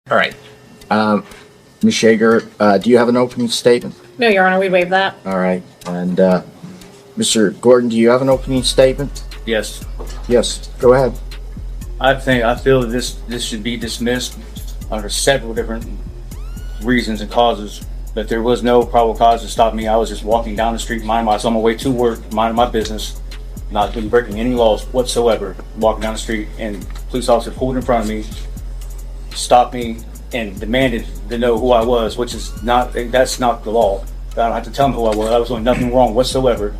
All right. Ms. Yeager, do you have an opening statement? No, Your Honor, we waive that. All right. And Mr. Gordon, do you have an opening statement? Yes. Yes. Go ahead. I feel that this should be dismissed under several different reasons and causes. That there was no probable cause to stop me. I was just walking down the street, on my way to work, minding my business, not breaking any laws whatsoever. Walking down the street, and police officer pulled in front of me, stopped me, and demanded to know who I was, which is that's not the law. I don't have to tell him who I was. I was doing nothing wrong whatsoever.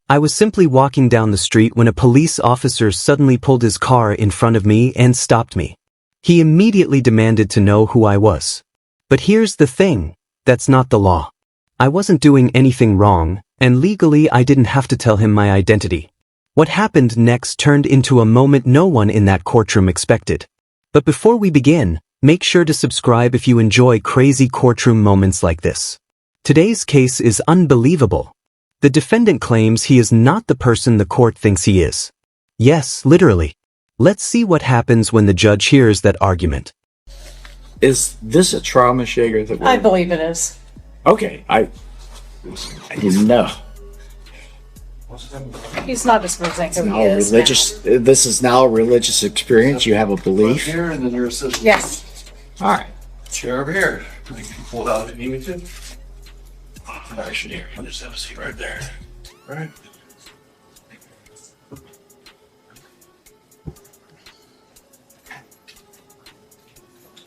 I was simply walking down the street when a police officer suddenly pulled his car in front of me and stopped me. He immediately demanded to know who I was. But here's the thing, that's not the law. I wasn't doing anything wrong, and legally I didn't have to tell him my identity. What happened next turned into a moment no one in that courtroom expected. But before we begin, make sure to subscribe if you enjoy crazy courtroom moments like this. Today's case is unbelievable. The defendant claims he is not the person the court thinks he is. Yes, literally. Let's see what happens when the judge hears that argument. Is this a trial, Ms. Yeager? I believe it is. Okay. I didn't know. He's not disclosing who he is. This is now a religious experience. You have a belief. Here, and then your assistant. Yes. All right. Chair over here. You can pull it out if you need me to. Actually, here, I'll just have a seat right there. All right.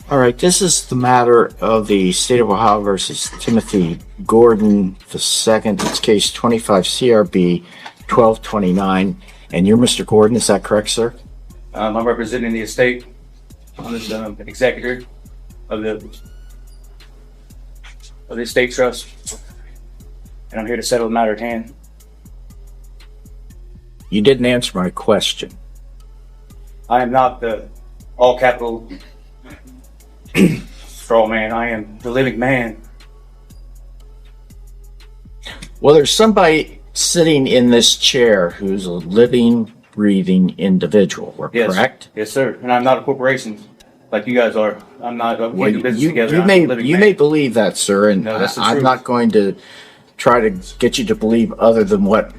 All right. This is the matter of the State of Ohio versus Timothy Gordon II. It's case 25 CRB 1229. And you're Mr. Gordon, is that correct, sir? I'm representing the estate. I'm the executor of the estate trust, and I'm here to settle the matter at hand. You didn't answer my question. I am not the all capital straw man. I am the living man. Well, there's somebody sitting in this chair who's a living, breathing individual, correct? Yes, sir. And I'm not a corporation like you guys are. I'm not. Well, do business together. you may believe that, sir, and No, that's the I'm truth. not going to try to get you to believe other than what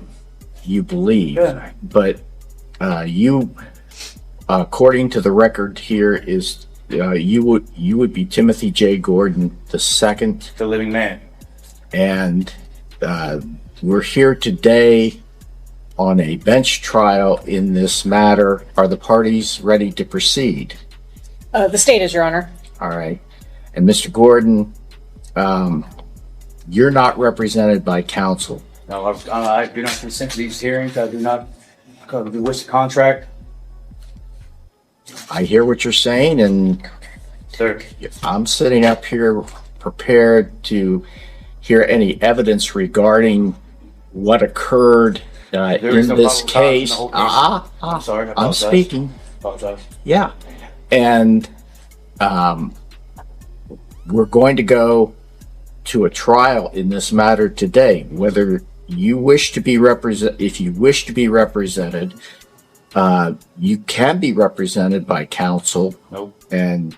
you believe. Yeah. But you, according to the record here, is you would be Timothy J. Gordon II, The living man. and we're here today on a bench trial in this matter. Are the parties ready to proceed? The state is, Your Honor. All right. And Mr. Gordon, you're not represented by counsel. No, I do not consent to these hearings. I do not wish to contract. I hear what you're saying, and Sir, I'm sitting up here prepared to hear any evidence regarding what occurred there in is no this probable cause in case. the whole case. I'm sorry. I I'm apologize. speaking. Apologize. Yeah. And we're going to go to a trial in this matter today. Whether you wish to be if you wish to be represented, you can be represented by counsel. Nope. And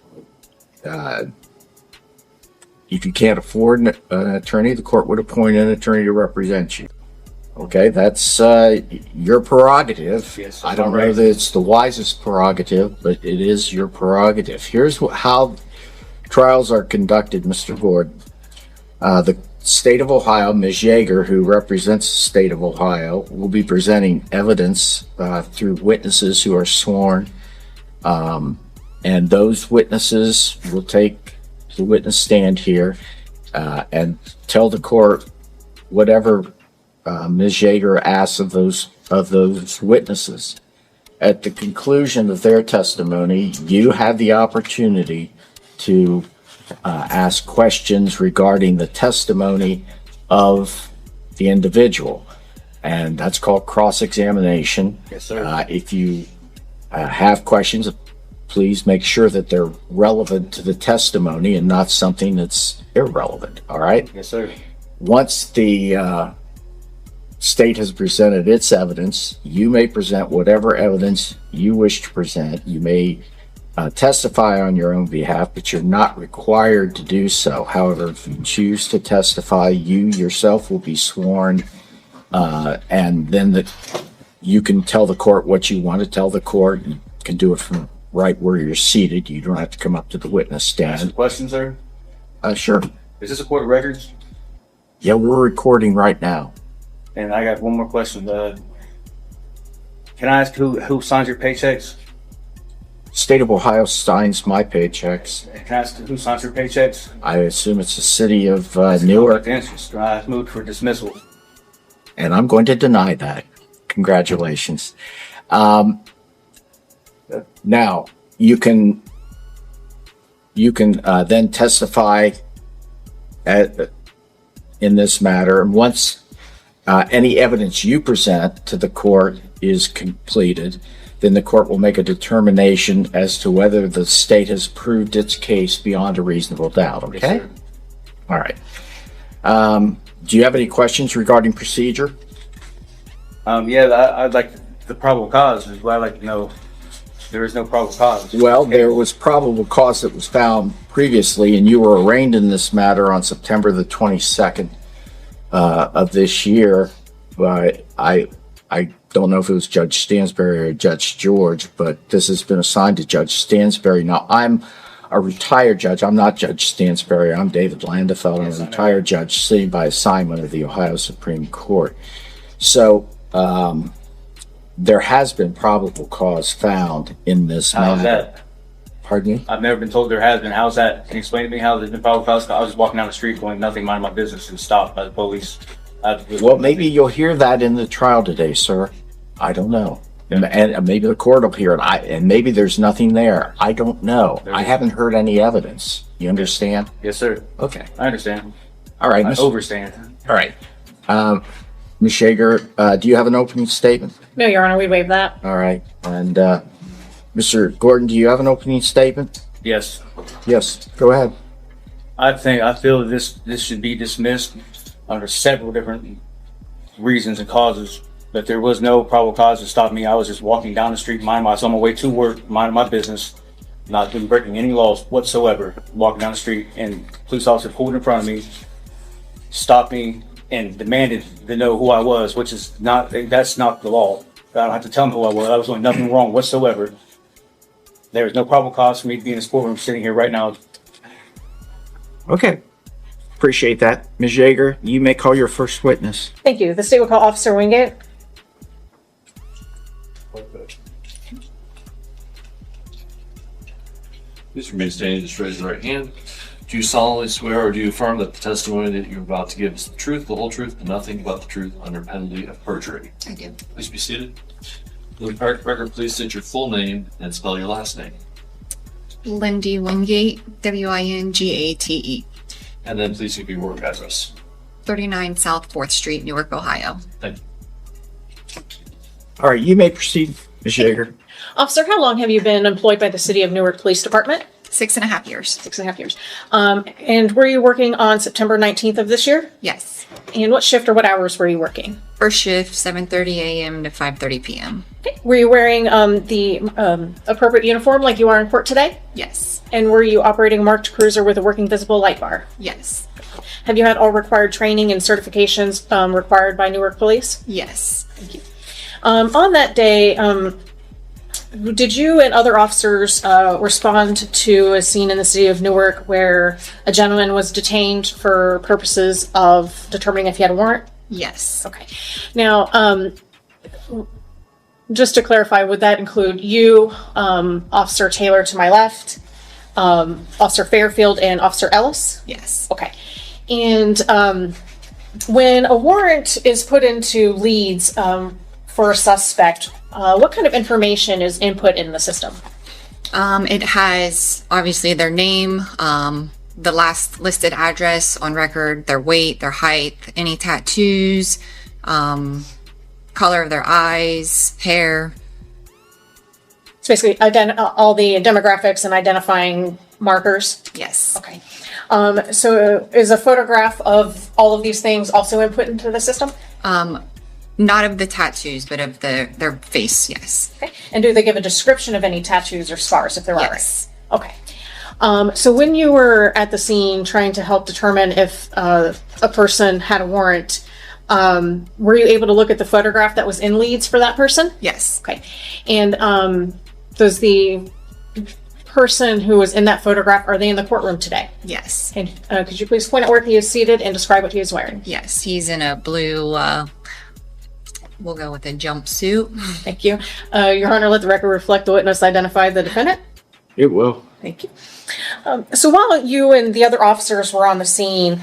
if you can't afford an attorney, the court would appoint an attorney to represent you. Okay, that's your prerogative. Yes, I don't know that it's the wisest prerogative, but it is your prerogative. Here's how trials are conducted, Mr. Gordon. The state of Ohio, Ms. Yeager, who represents the state of Ohio, will be presenting evidence through witnesses who are sworn. And those witnesses will take the witness stand here and tell the court whatever Ms. Yeager asks of those witnesses. At the conclusion of their testimony, you have the opportunity to ask questions regarding the testimony of the individual, and that's called cross-examination. Yes, sir. If you have questions, please make sure that they're relevant to the testimony and not something that's irrelevant. All right? Yes, sir. Once the state has presented its evidence, you may present whatever evidence you wish to present. You may testify on your own behalf, but you're not required to do so. However, if you choose to testify, you yourself will be sworn, and then you can tell the court what you want to tell the court. You can do it from right where you're seated. You don't have to come up to the witness Can I ask a stand. question, sir? Sure. Is this a court of records? Yeah, we're recording right now. And I got one more question. Can I ask who signs your paychecks? State of Ohio signs my paychecks. Can I ask who signs your paychecks? I assume it's the city of Newark, Conflict of interest. I moved for dismissal. and I'm going to deny that. Congratulations. Now, you can then testify in this matter, and once any evidence you present to the court is completed, then the court will make a determination as to whether the state has proved its case beyond a reasonable doubt, okay? Yes, sir. All right. Do you have any questions regarding procedure? Yeah, I'd like the probable cause. Is what I'd like to know. There is no probable cause. Well, there was probable cause that was found previously, and you were arraigned in this matter on September the 22nd of this year. But I don't know if it was Judge Stansbury or Judge George, but this has been assigned to Judge Stansbury. Now, I'm a retired judge. I'm not Judge Stansbury. I'm David Landefeld. I'm a retired judge sitting by assignment of the Ohio Supreme Court. So, there has been probable cause found in this How's matter. that? Pardon me? I've never been told there has been. How's that? Can you explain to me how there's been probable cause? I was just walking down the street going nothing, mind my business, and stopped by the police. Well, maybe you'll hear that in the trial today, sir. I don't know. Yeah. And maybe the court will hear it. And maybe there's nothing there. I don't know. I haven't heard any evidence. You understand? Yes, sir. Okay. I understand. All right. I Miss- overstand. All right. Ms. Shager, do you have an opening statement? No, Your Honor, we waive that. All right. And Mr. Gordon, do you have an opening statement? Yes. Yes. Go ahead. I feel that this should be dismissed under several different reasons and causes. That there was no probable cause to stop me. I was just walking down the street, on my way to work, minding my business, not even breaking any laws whatsoever. Walking down the street, and police officer pulled in front of me, stopped me, and demanded to know who I was, which is that's not the law. I don't have to tell him who I was. I was doing nothing wrong whatsoever. There is no probable cause for me to be in this courtroom sitting here right now. Okay. Appreciate that. Ms. Yeager, you may call your first witness. Thank you. The state will call Officer Wingate. Please remain standing, just raise your right hand. Do you solemnly swear or do you affirm that the testimony that you're about to give is the truth, the whole truth, and nothing but the truth under penalty of perjury? I do. Please be seated. For the record, please state your full name and spell your last name. Lindy Wingate, Wingate. And then please give your work address. 39 South 4th Street, Newark, Ohio. Thank you. All right. You may proceed, Ms. Yeager. Officer, how long have you been employed by the City of Newark Police Department? 6.5 years. 6.5 years. And were you working on September 19th of this year? Yes. And what shift or what hours were you working? First shift, 7:30 a.m. to 5:30 p.m. Okay. Were you wearing the appropriate uniform like you are in court today? Yes. And were you operating a marked cruiser with a working visible light bar? Yes. Have you had all required training and certifications required by Newark Police? Yes. On that day, did you and other officers respond to a scene in the city of Newark where a gentleman was detained for purposes of determining if he had a warrant? Yes. Okay. Now, just to clarify, would that include you, Officer Taylor to my left, Officer Fairfield, and Officer Ellis? Yes. Okay. And when a warrant is put into leads for a suspect, what kind of information is input in the system? It has obviously their name, the last listed address on record, their weight, their height, any tattoos, color of their eyes, hair. It's basically all the demographics and identifying markers. Yes. Okay. So is a photograph of all of these things also input into the system? Not of the tattoos, but of their face, yes. Okay. And do they give a description of any tattoos or scars if there are? Yes. Okay. So when you were at the scene trying to help determine if a person had a warrant, were you able to look at the photograph that was in Leeds for that person? Yes. Okay. And does the person who was in that photograph, are they in the courtroom today? Yes. And could you please point out where he is seated and describe what he is wearing? Yes. He's in a blue, we'll go with a jumpsuit. Thank you. Your Honor, let the record reflect the witness identified the defendant. It will. Thank you. So while you and the other officers were on the scene,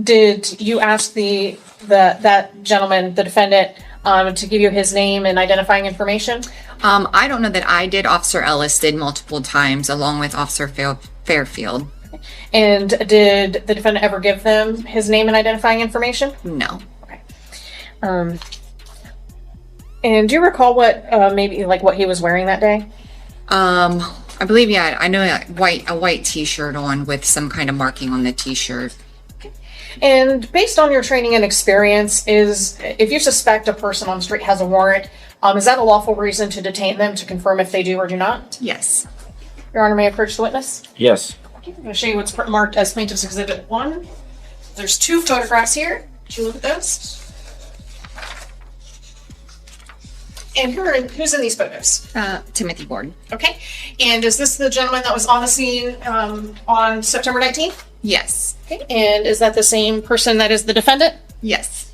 did you ask that gentleman, the defendant, to give you his name and identifying information? I don't know that I did. Officer Ellis did multiple times along with Officer Fairfield. And did the defendant ever give them his name and identifying information? No. Okay. And do you recall what maybe like what he was wearing that day? I believe, yeah, I know a white t-shirt on with some kind of marking on the t-shirt. And based on your training and experience, if you suspect a person on the street has a warrant, is that a lawful reason to detain them to confirm if they do or do not? Yes. Your Honor, may I approach the witness? Yes. I'm going to show you what's marked as Plaintiff's Exhibit 1. There's 2 photographs here. Did you look at those? And who's in these photos? Timothy Gordon. Okay. And is this the gentleman that was on the scene on September 19th? Yes. Okay. And is that the same person that is the defendant? Yes.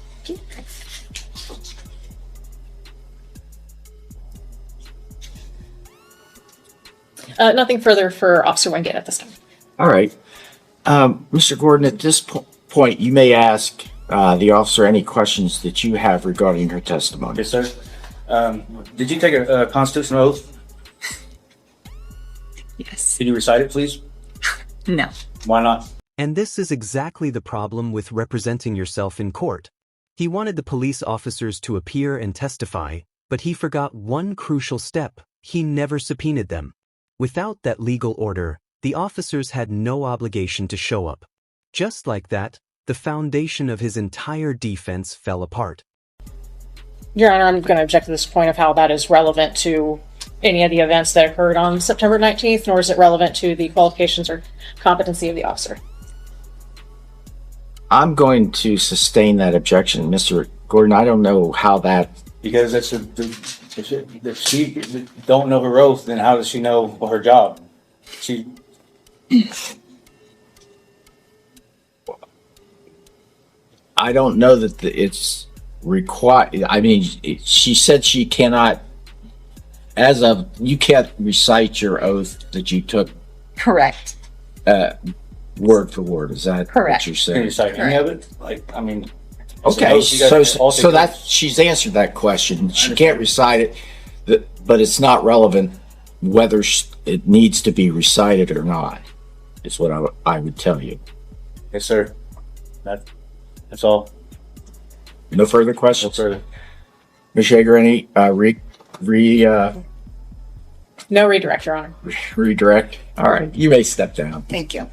Nothing further for Officer Wingate at this time. All right. Mr. Gordon, at this point, you may ask the officer any questions that you have regarding her testimony. Yes, sir. Did you take a constitutional oath? Yes. Can you recite it, please? No. Why not? And this is exactly the problem with representing yourself in court. He wanted the police officers to appear and testify, but he forgot one crucial step. He never subpoenaed them. Without that legal order, the officers had no obligation to show up. Just like that, the foundation of his entire defense fell apart. Your Honor, I'm going to object to this point of how that is relevant to any of the events that occurred on September 19th, nor is it relevant to the qualifications or competency of the officer. I'm going to sustain that objection, Mr. Gordon. I don't know how that. Because if she don't know her oath, then how does she know her job? I don't know that it's required. I mean, she said she cannot, you can't recite your oath that you took Correct. word for word. Is that Correct. what you're Can you saying? recite any of it? Like, I mean. Okay, You guys all so take that she's answered that question. She can't recite it, but it's not relevant whether it needs to be recited or not. Is what I would tell you. Yes, sir. That's all. No further No questions. further. Ms. Yeager, any No redirect, Your Honor. redirect? All right, you may step down. Thank you.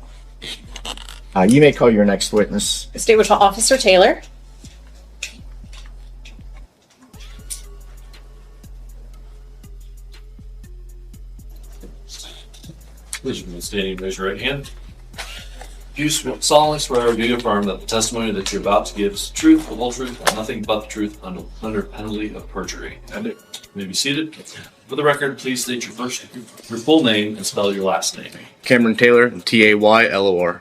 You may call your next witness. Distinguished Officer Taylor. Please remain standing and raise your right hand. Do you solemnly swear or do you affirm that the testimony that you're about to give is the truth, the whole truth, and nothing but the truth under penalty of perjury? And you may be seated. For the record, please state your full name and spell your last name. Cameron Taylor, Taylor,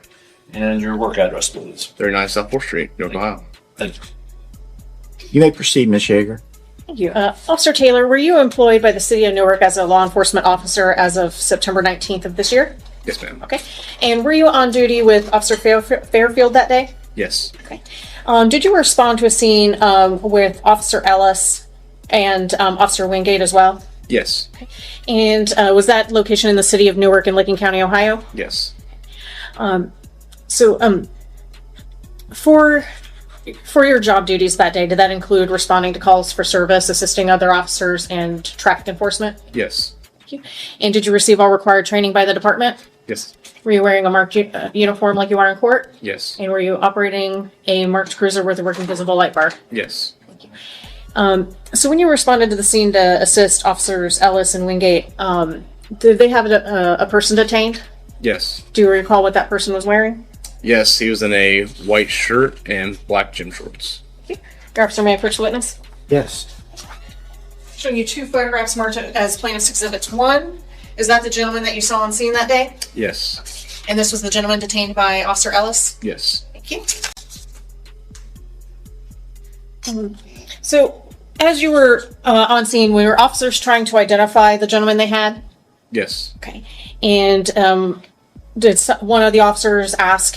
And your work address, please. 39 South 4th Street, York, Ohio. Thank you. You may proceed, Ms. Yeager. Thank you. Officer Taylor, were you employed by the City of Newark as a law enforcement officer as of September 19th of this year? Yes, ma'am. Okay. And were you on duty with Officer Fairfield that day? Yes. Okay. Did you respond to a scene with Officer Ellis and Officer Wingate as well? Yes. And was that location in the City of Newark in Licking County, Ohio? Yes. For your job duties that day, did that include responding to calls for service, assisting other officers, and traffic enforcement? Yes. Thank you. And did you receive all required training by the department? Yes. Were you wearing a marked uniform like you are in court? Yes. And were you operating a marked cruiser with a working visible light bar? Yes. So when you responded to the scene to assist officers Ellis and Wingate, did they have a person detained? Yes. Do you recall what that person was wearing? Yes, he was in a white shirt and black gym shorts. Your officer may approach the witness. Yes. Showing you two photographs marked as plaintiff's exhibits. One, is that the gentleman that you saw on scene that day? Yes. And this was the gentleman detained by Officer Ellis? Yes. Thank you. So, as you were on scene, were officers trying to identify the gentleman they had? Yes. Okay. And did one of the officers ask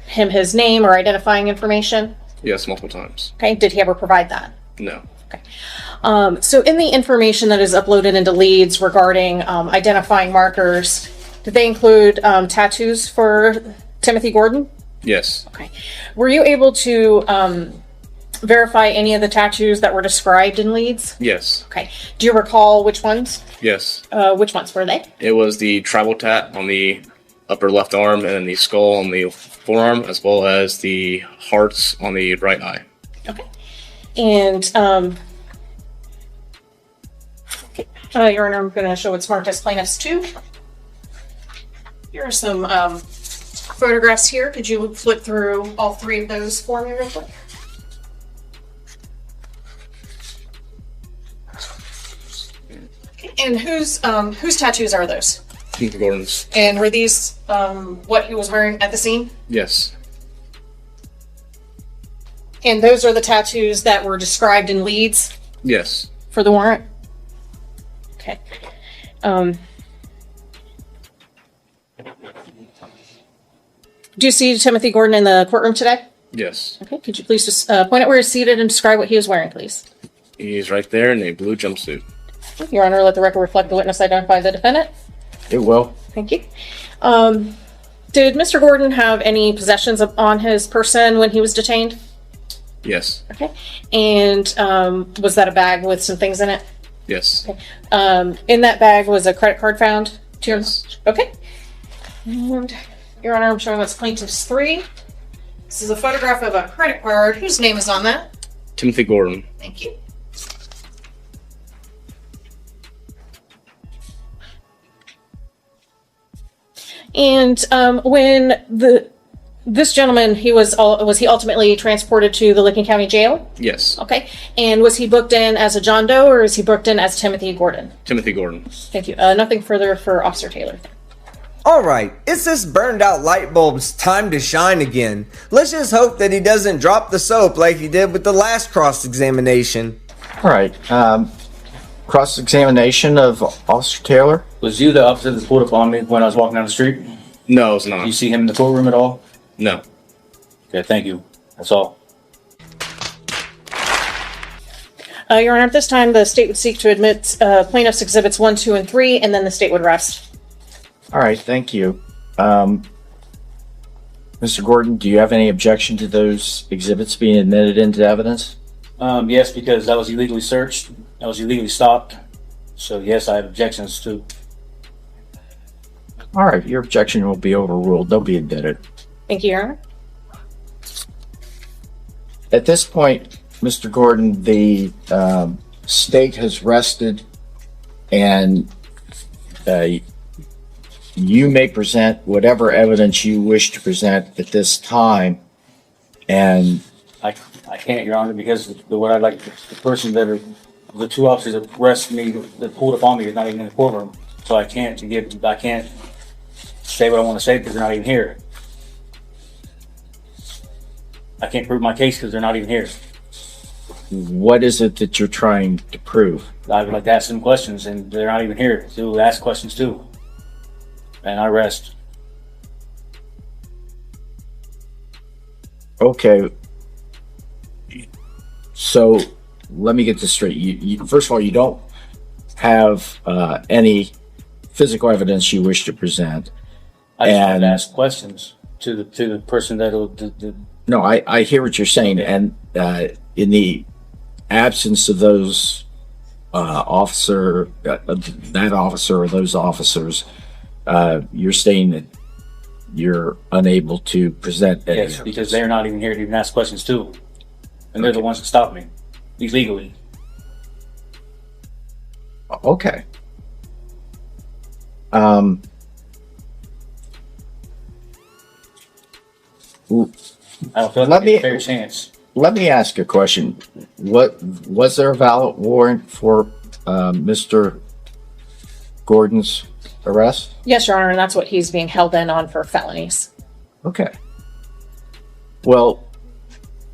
him his name or identifying information? Yes, multiple times. Okay. Did he ever provide that? No. Okay. So in the information that is uploaded into leads regarding identifying markers, did they include tattoos for Timothy Gordon? Yes. Okay. Were you able to verify any of the tattoos that were described in leads? Yes. Okay. Do you recall which ones? Yes. Which ones were they? It was the tribal tat on the upper left arm and then the skull on the forearm, as well as the hearts on the right eye. Okay. And Your Honor, I'm going to show what's marked as plaintiffs 2. Here are some photographs here. Could you flip through all three of those for me real quick? Okay. And whose tattoos are those? Timothy Gordon's. And were these what he was wearing at the scene? Yes. And those are the tattoos that were described in leads Yes. for the warrant? Okay. Do you see Timothy Gordon in the courtroom today? Yes. Okay. Could you please just point out where he's seated and describe what he was wearing, please? He's right there in a blue jumpsuit. Your Honor, let the record reflect the witness identify the defendant. It will. Thank you. Did Mr. Gordon have any possessions on his person when he was detained? Yes. Okay. And was that a bag with some things in it? Yes. Okay. In that bag was a credit card found? Yes. Okay. And Your Honor, I'm showing what's plaintiff's 3. This is a photograph of a credit card. Whose name is on that? Timothy Gordon. Thank you. And when this gentleman, was he ultimately transported to the Licking County Jail? Yes. Okay. And was he booked in as a John Doe or is he booked in as Timothy Gordon? Timothy Gordon. Thank you. Nothing further for Officer Taylor. Alright, it's this burned out light bulb's time to shine again. Let's just hope that he doesn't drop the soap like he did with the last cross-examination. All right. Cross-examination of Officer Taylor. Was you the officer that pulled up on me when I was walking down the street? No, it's Did you not. see him in the courtroom at all? No. Okay, thank you. That's all. Your Honor, at this time, the state would seek to admit plaintiffs' exhibits 1, 2, and 3, and then the state would rest. All right. Thank you. Mr. Gordon, do you have any objection to those exhibits being admitted into evidence? Yes, because that was illegally searched. That was illegally stopped. So yes, I have objections to. All right. Your objection will be overruled. They'll be admitted. Thank you, Your Honor. At this point, Mr. Gordon, the state has rested, and you may present whatever evidence you wish to present at this time. And I can't, Your Honor, because what I like the person that are the two officers that arrested me that pulled up on me is not even in the courtroom, so I can't say what I want to say because they're not even here. I can't prove my case because they're not even here. what is it that you're trying to prove? I would like to ask them questions, and they're not even here to ask questions too. And I rest. Okay. So let me get this straight. You first of all, you don't have any physical evidence you wish to present. I just want And- to ask questions to the person that'll. No, I hear what you're saying, and in the absence of those that officer or those officers, you're saying that you're unable to present any Yes, because they're not even here to even ask questions too. And they're the ones that stopped me illegally. Okay. I don't feel Let like me- a fair chance. Let me ask a question. What was there a valid warrant for Mr. Gordon's arrest? Yes, Your Honor, and that's what he's being held in on for felonies. Okay. Well,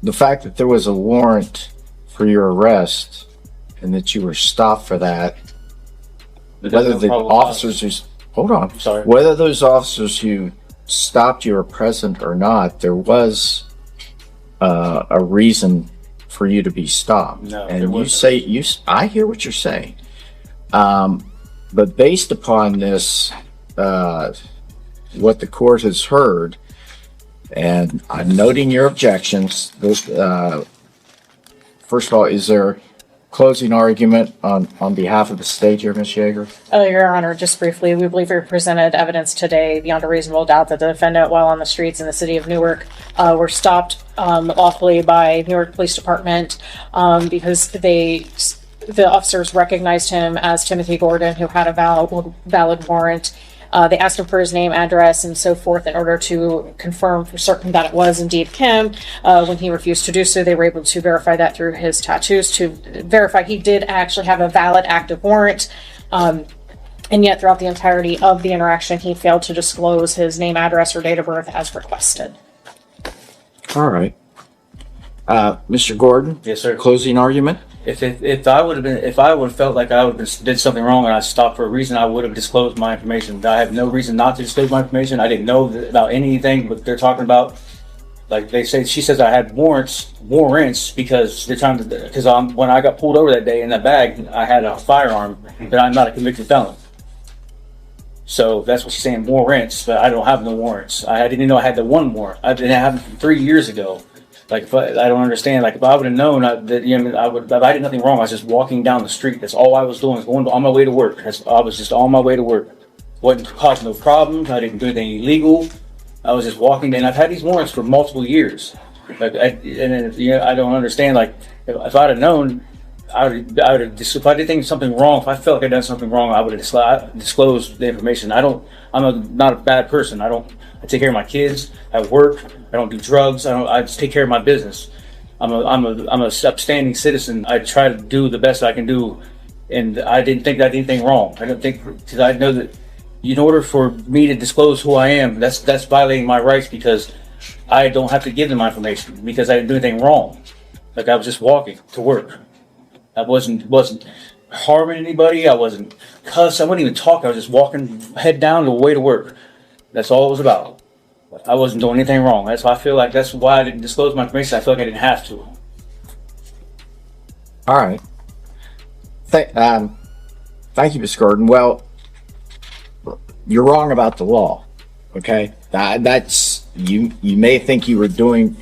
the fact that there was a warrant for your arrest and that you were stopped for that, But there's whether no the probable officers cause. who, hold on, Sorry. whether those officers who stopped you were present or not, there was a reason for you to be stopped. No, there and you wasn't. say I hear what you're saying, but based upon this, what the court has heard, and I'm noting your objections. First of all, is there closing argument on behalf of the state here, Ms. Yeager? Your Honor, just briefly, we believe we presented evidence today beyond a reasonable doubt that the defendant, while on the streets in the city of Newark, were stopped lawfully by Newark Police Department because the officers recognized him as Timothy Gordon, who had a valid warrant. They asked him for his name, address, and so forth in order to confirm for certain that it was indeed Kim. When he refused to do so, they were able to verify that through his tattoos to verify he did actually have a valid active warrant. And yet throughout the entirety of the interaction, he failed to disclose his name, address, or date of birth as requested. All right. Mr. Gordon? Yes, sir. Closing argument? If I would have felt like I would have did something wrong and I stopped for a reason, I would have disclosed my information. I have no reason not to disclose my information. I didn't know about anything, but they're talking about, like they say, she says I had warrants because they're trying to, because when I got pulled over that day in that bag, I had a firearm, but I'm not a convicted felon. So that's what she's saying, warrants, but I don't have no warrants. I didn't even know I had the one warrant. I didn't have it from 3 years ago. Like, if I don't understand. Like, if I would have known that, I did nothing wrong. I was just walking down the street. That's all I was doing, was going on my way to work. I was just on my way to work. Wasn't causing no problems. I didn't do anything illegal. I was just walking, and I've had these warrants for multiple years. Like, I don't understand. Like, if I'd have known, I would have. If I did something wrong, if I felt like I'd done something wrong, I would have disclosed the information. I'm not a bad person. I take care of my kids at work. I don't do drugs. I just take care of my business. I'm a upstanding citizen. I try to do the best I can do, and I didn't think I did anything wrong. I don't think, because I know that in order for me to disclose who I am, that's violating my rights, because I don't have to give them my information because I didn't do anything wrong. Like, I was just walking to work. I wasn't harming anybody. I wasn't cussing. I wasn't even talking. I was just walking head down the way to work. That's all it was about. I wasn't doing anything wrong. That's why I feel like that's why I didn't disclose my information. I feel like I didn't have to. All right. Thank you, Mr. Gordon. Well, you're wrong about the law. Okay, that's you. You may think you were doing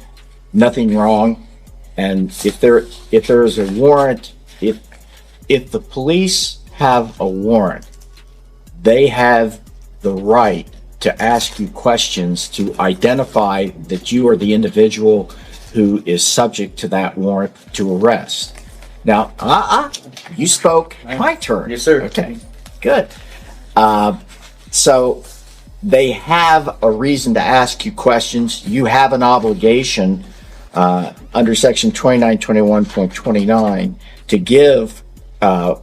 nothing wrong, and if there is a warrant, if the police have a warrant, they have the right to ask you questions to identify that you are the individual who is subject to that warrant to arrest. Now, you spoke. My turn. Yes, sir. Okay, good. So they have a reason to ask you questions. You have an obligation under Section 2921.29 to give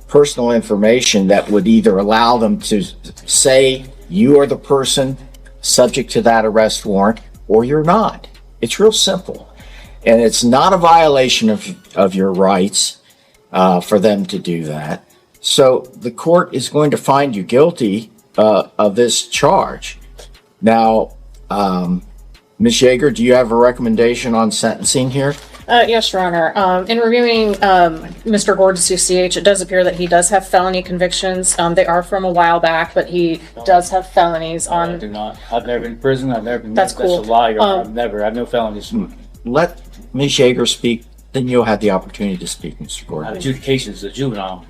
personal information that would either allow them to say you are the person subject to that arrest warrant or you're not. It's real simple. And it's not a violation of your rights for them to do that. So the court is going to find you guilty of this charge. Now, Ms. Yeager, do you have a recommendation on sentencing here? Yes, Your Honor. In reviewing Mr. Gordon's CCH, it does appear that he does have felony convictions. They are from a while back, but he does have felonies I on. do not. I've never been in prison. I've never been. That's cool. That's a lie. I have no felonies. Let Ms. Yeager speak, then you'll have the opportunity to speak, Mr. I have Gordon. adjudications, a juvenile.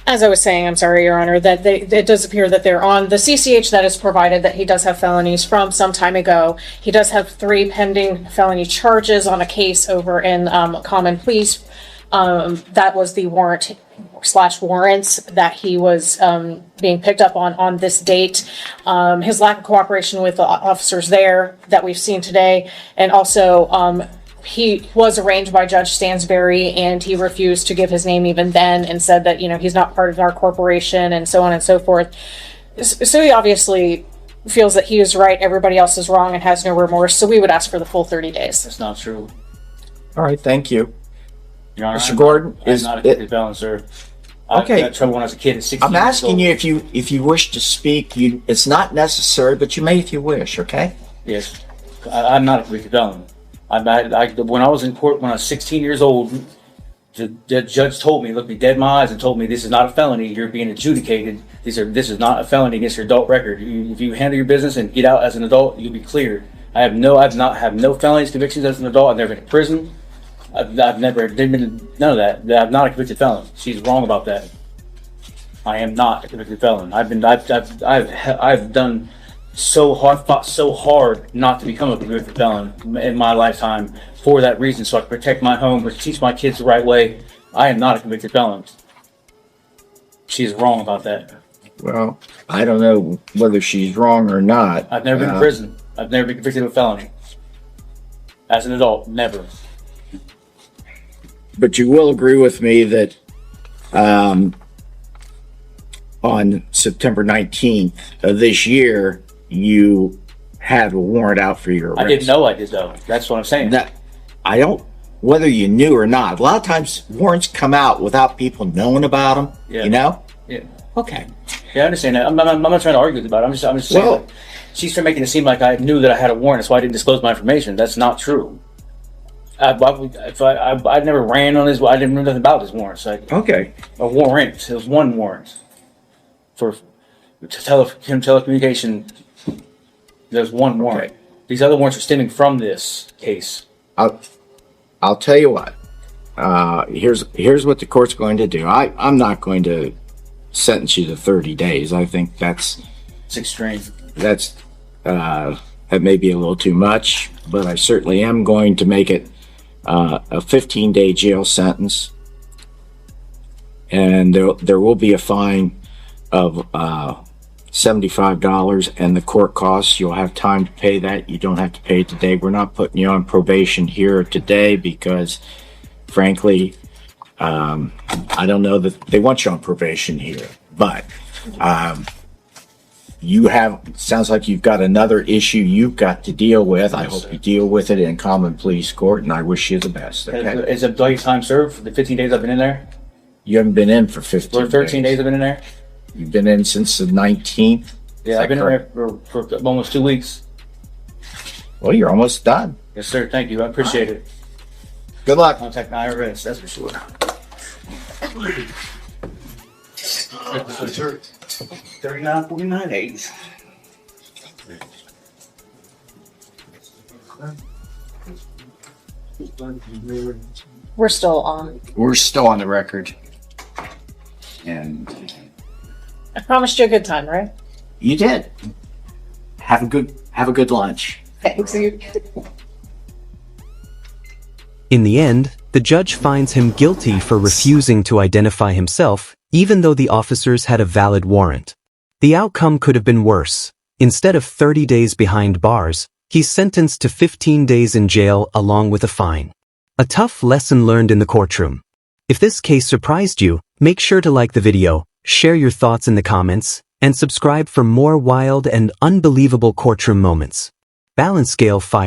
As I was saying, I'm sorry, Your Honor, that it does appear that they're on the CCH that is provided, that he does have felonies from some time ago. He does have 3 pending felony charges on a case over in Common Pleas. That was the warrants that he was being picked up on this date. His lack of cooperation with the officers there that we've seen today, and also he was arraigned by Judge Stansbury, and he refused to give his name even then, and said that, he's not part of our corporation, and so on and so forth. So he obviously feels that he is right, everybody else is wrong, and has no remorse. So we would ask for the full 30 days. That's not true. All right, thank you. Your Honor, Mr. Gordon, I'm not a convicted felon, sir. Okay. I got trouble when I was a kid at 16 I'm asking you years if you wish to speak. It's not necessary, but you may if you wish. Okay. Yes, I'm not a convicted felon. When I was in court when I was 16 years old, the judge told me, looked me dead in my eyes, and told me, "This is not a felony. You're being adjudicated. This is not a felony against your adult record. If you handle your business and get out as an adult, you'll be cleared." I've not have no felonies, convictions as an adult. I've never been in prison. I've never been none of that. I'm not a convicted felon. She's wrong about that. I am not a convicted felon. I've done fought so hard not to become a convicted felon in my lifetime for that reason, so I can protect my home, teach my kids the right way. I am not a convicted felon. She's wrong about that. Well, I don't know whether she's wrong or not. I've never been in prison. I've never been convicted of a felony. As an adult, never. But you will agree with me that on September 19th of this year, you had a warrant out for your arrest. I didn't know I did, though. That's what I'm saying. I don't, whether you knew or not, a lot of times warrants come out without people knowing about them, Yeah. Yeah. Okay. Yeah, I understand that. I'm not trying to argue about it. I'm just saying that she's trying to make it seem like I knew that I had a warrant. That's why I didn't disclose my information. That's not true. I never ran on his. I didn't know nothing about his warrants. Okay. A warrant. It was one warrant for telecommunication. There's one warrant. Okay. These other warrants are stemming from this case. I'll tell you what. Here's what the court's going to do. I'm not going to sentence you to 30 days. I think it's extreme. That may be a little too much, but I certainly am going to make it a 15-day jail sentence, and there will be a fine of $75, and the court costs, you'll have time to pay that. You don't have to pay it today. We're not putting you on probation here today because, frankly, I don't know that they want you on probation here, but sounds like you've got another issue you've got to deal with. I hope you deal with it in common pleas court, and I wish you the best. Okay? Is it like time served for the 15 days I've been in there? You haven't been in for 15 For 13 days I've been in there? You've been in since the 19th? Yeah, I've been in there for almost 2 weeks. Well, you're almost done. Yes, sir. Thank you. I appreciate it. Good luck. Contact the IRS, that's for sure. 39.49 days. We're still on. We're still on the record. And I promised you a good time, right? you did. Have a good lunch. Thanks. In the end, the judge finds him guilty for refusing to identify himself, even though the officers had a valid warrant. The outcome could have been worse. Instead of 30 days behind bars, he's sentenced to 15 days in jail along with a fine. A tough lesson learned in the courtroom. If this case surprised you, make sure to like the video, share your thoughts in the comments, and subscribe for more wild and unbelievable courtroom moments. Balance scale fire.